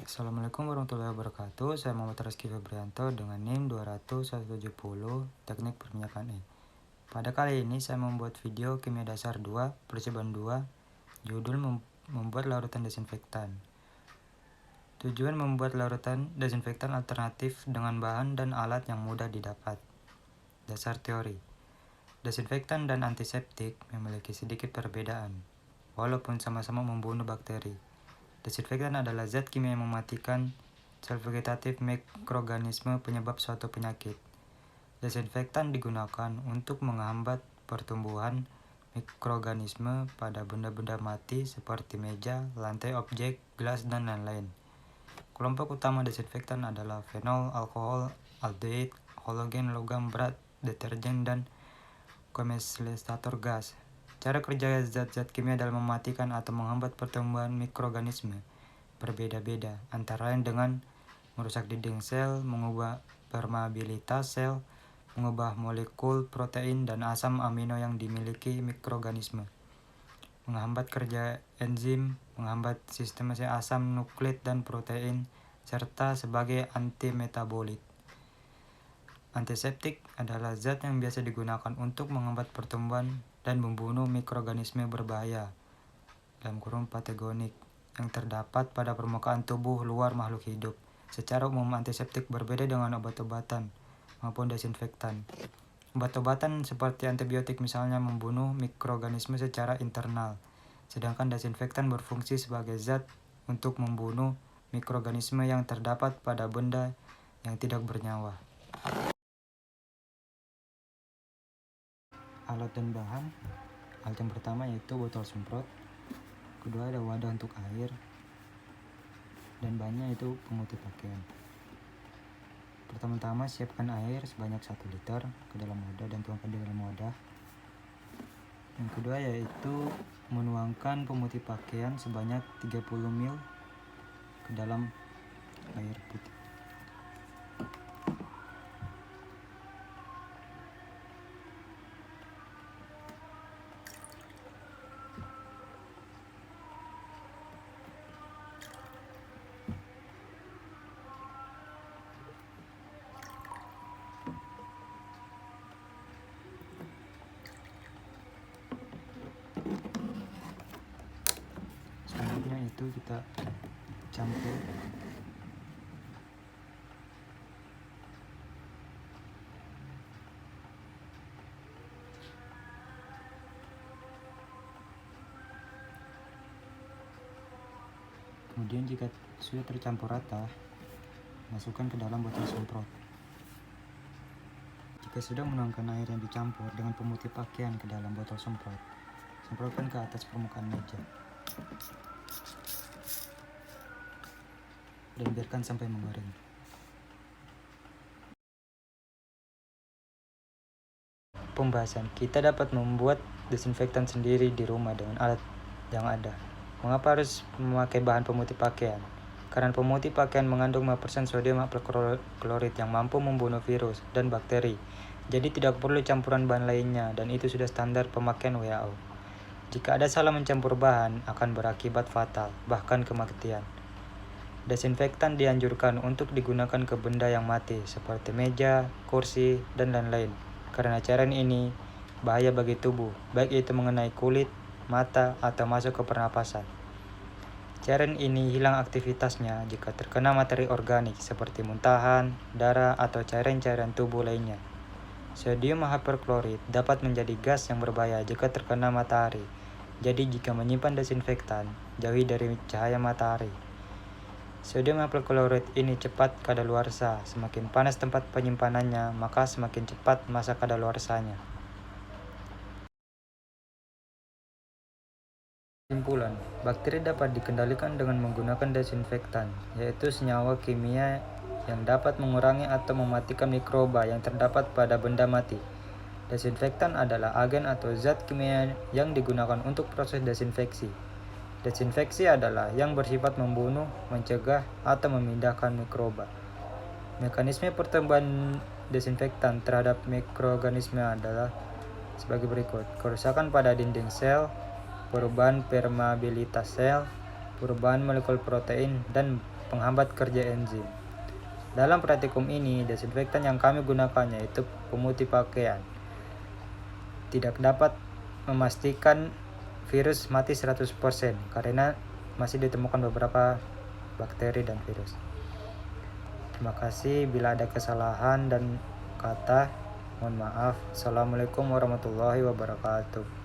Assalamualaikum warahmatullahi wabarakatuh. Saya Muhammad Rizky Febrianto dengan NIM 200-170 Teknik Perminyakan E. Pada kali ini saya membuat video kimia dasar 2 percobaan 2 judul membuat larutan desinfektan. Tujuan membuat larutan desinfektan alternatif dengan bahan dan alat yang mudah didapat. Dasar teori. Desinfektan dan antiseptik memiliki sedikit perbedaan, walaupun sama-sama membunuh bakteri. Desinfektan adalah zat kimia yang mematikan sel vegetatif mikroorganisme penyebab suatu penyakit. Desinfektan digunakan untuk menghambat pertumbuhan mikroorganisme pada benda-benda mati seperti meja, lantai objek, gelas, dan lain-lain. Kelompok utama desinfektan adalah fenol, alkohol, aldehyde, halogen, logam berat, deterjen, dan komeslisator gas. Cara kerja zat-zat kimia dalam mematikan atau menghambat pertumbuhan mikroorganisme berbeda-beda, antara lain dengan merusak dinding sel, mengubah permeabilitas sel, mengubah molekul protein dan asam amino yang dimiliki mikroorganisme, menghambat kerja enzim, menghambat sistemasi asam nukleik dan protein, serta sebagai antimetabolit. Antiseptik adalah zat yang biasa digunakan untuk menghambat pertumbuhan dan membunuh mikroorganisme berbahaya (patogenik) yang terdapat pada permukaan tubuh luar makhluk hidup. Secara umum, antiseptik berbeda dengan obat-obatan maupun desinfektan. Obat-obatan seperti antibiotik misalnya membunuh mikroorganisme secara internal, sedangkan desinfektan berfungsi sebagai zat untuk membunuh mikroorganisme yang terdapat pada benda yang tidak bernyawa. Alat dan bahan. Alat yang pertama yaitu botol semprot, kedua ada wadah untuk air, dan bahannya itu pemutih pakaian. Pertama-tama siapkan air sebanyak 1 liter ke dalam wadah dan tuangkan di dalam wadah. Yang kedua yaitu menuangkan pemutih pakaian sebanyak 30 ml ke dalam air putih. Selanjutnya itu kita campur kemudian jika sudah tercampur rata, masukkan ke dalam botol semprot. Jika sudah menuangkan air yang dicampur dengan pemutih pakaian ke dalam botol semprot, semprotkan ke atas permukaan meja dan biarkan sampai mengering. Pembahasan. Kita dapat membuat desinfektan sendiri di rumah dengan alat yang ada. Mengapa harus memakai bahan pemutih pakaian? Karena pemutih pakaian mengandung 5% sodium hypochlorite yang mampu membunuh virus dan bakteri. Jadi tidak perlu campuran bahan lainnya, dan itu sudah standar pemakaian WHO. Jika ada salah mencampur bahan, akan berakibat fatal, bahkan kematian. Desinfektan dianjurkan untuk digunakan ke benda yang mati, seperti meja, kursi, dan lain-lain. Karena cairan ini bahaya bagi tubuh, baik itu mengenai kulit, mata, atau masuk ke pernapasan. Cairan ini hilang aktivitasnya jika terkena materi organik seperti muntahan, darah, atau cairan-cairan tubuh lainnya. Sodium hypochlorite dapat menjadi gas yang berbahaya jika terkena matahari. Jadi jika menyimpan desinfektan, jauhi dari cahaya matahari. Sodium hypochlorite ini cepat kadaluarsa. Semakin panas tempat penyimpanannya, maka semakin cepat masa kadaluarsanya. Kesimpulan, bakteri dapat dikendalikan dengan menggunakan desinfektan, yaitu senyawa kimia yang dapat mengurangi atau mematikan mikroba yang terdapat pada benda mati. Desinfektan adalah agen atau zat kimia yang digunakan untuk proses desinfeksi. Desinfeksi adalah yang bersifat membunuh, mencegah, atau memindahkan mikroba. Mekanisme pertumbuhan desinfektan terhadap mikroorganisme adalah sebagai berikut: kerusakan pada dinding sel, perubahan permeabilitas sel, perubahan molekul protein, dan penghambat kerja enzim. Dalam praktikum ini, desinfektan yang kami gunakan yaitu pemutih pakaian. Tidak dapat memastikan virus mati 100% karena masih ditemukan beberapa bakteri dan virus. Terima kasih. Bila ada kesalahan dan kata, mohon maaf. Assalamualaikum warahmatullahi wabarakatuh.